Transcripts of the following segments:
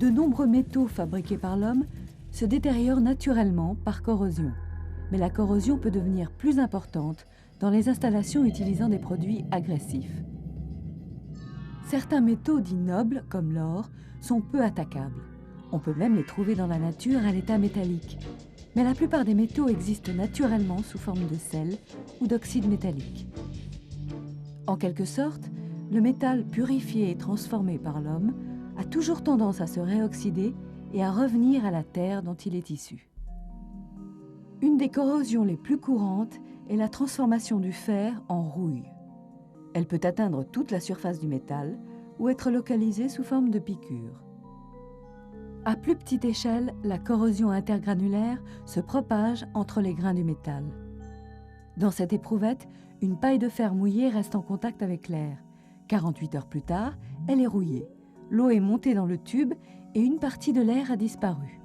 De nombreux métaux fabriqués par l'homme se détériorent naturellement par corrosion. Mais la corrosion peut devenir plus importante dans les installations utilisant des produits agressifs. Certains métaux dits nobles, comme l'or, sont peu attaquables. On peut même les trouver dans la nature à l'état métallique. Mais la plupart des métaux existent naturellement sous forme de sel ou d'oxyde métallique. En quelque sorte, le métal purifié et transformé par l'homme a toujours tendance à se réoxyder et à revenir à la terre dont il est issu. Une des corrosions les plus courantes est la transformation du fer en rouille. Elle peut atteindre toute la surface du métal ou être localisée sous forme de piqûres. À plus petite échelle, la corrosion intergranulaire se propage entre les grains du métal. Dans cette éprouvette, une paille de fer mouillée reste en contact avec l'air. 48 heures plus tard, elle est rouillée. L'eau est montée dans le tube et une partie de l'air a disparu.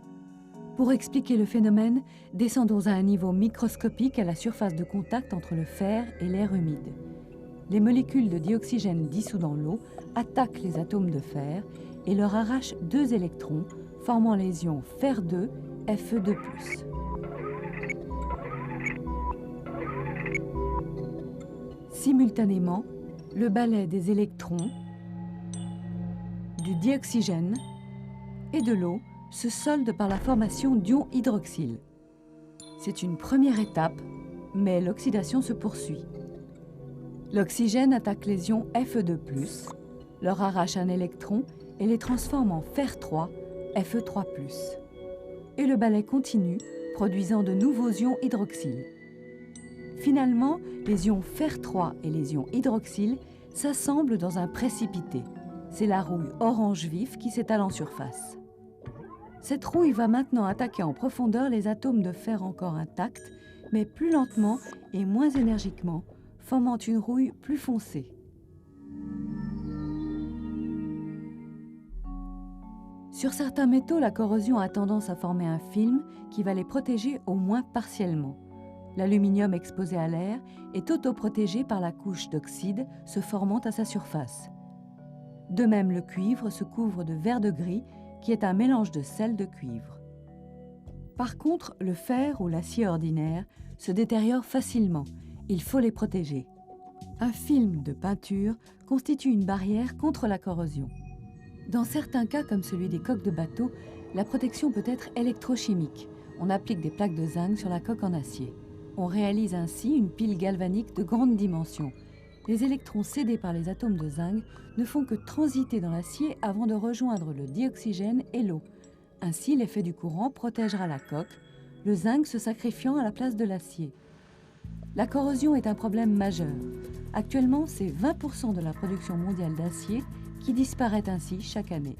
Pour expliquer le phénomène, descendons à un niveau microscopique à la surface de contact entre le fer et l'air humide. Les molécules de dioxygène dissous dans l'eau attaquent les atomes de fer et leur arrachent 2 électrons, formant les ions Fer2, Fe2+. Simultanément, le balai des électrons, du dioxygène et de l'eau se solde par la formation d'ions hydroxyle. C'est une première étape, mais l'oxydation se poursuit. L'oxygène attaque les ions Fe2+, leur arrache un électron et les transforme en Fer3, Fe3+. Et le balai continue, produisant de nouveaux ions hydroxyle. Finalement, les ions Fer3 et les ions hydroxyle s'assemblent dans un précipité. C'est la rouille orange vif qui s'étale en surface. Cette rouille va maintenant attaquer en profondeur les atomes de fer encore intacts, mais plus lentement et moins énergiquement, formant une rouille plus foncée. Sur certains métaux, la corrosion a tendance à former un film qui va les protéger au moins partiellement. L'aluminium exposé à l'air est autoprotégé par la couche d'oxyde se formant à sa surface. De même, le cuivre se couvre de verre de gris qui est un mélange de sel de cuivre. Par contre, le fer ou l'acier ordinaire se détériorent facilement. Il faut les protéger. Un film de peinture constitue une barrière contre la corrosion. Dans certains cas, comme celui des coques de bateau, la protection peut être électrochimique. On applique des plaques de zinc sur la coque en acier. On réalise ainsi une pile galvanique de grande dimension. Les électrons cédés par les atomes de zinc ne font que transiter dans l'acier avant de rejoindre le dioxygène et l'eau. Ainsi, l'effet du courant protégera la coque, le zinc se sacrifiant à la place de l'acier. La corrosion est un problème majeur. Actuellement, c'est 20% de la production mondiale d'acier qui disparaît ainsi chaque année.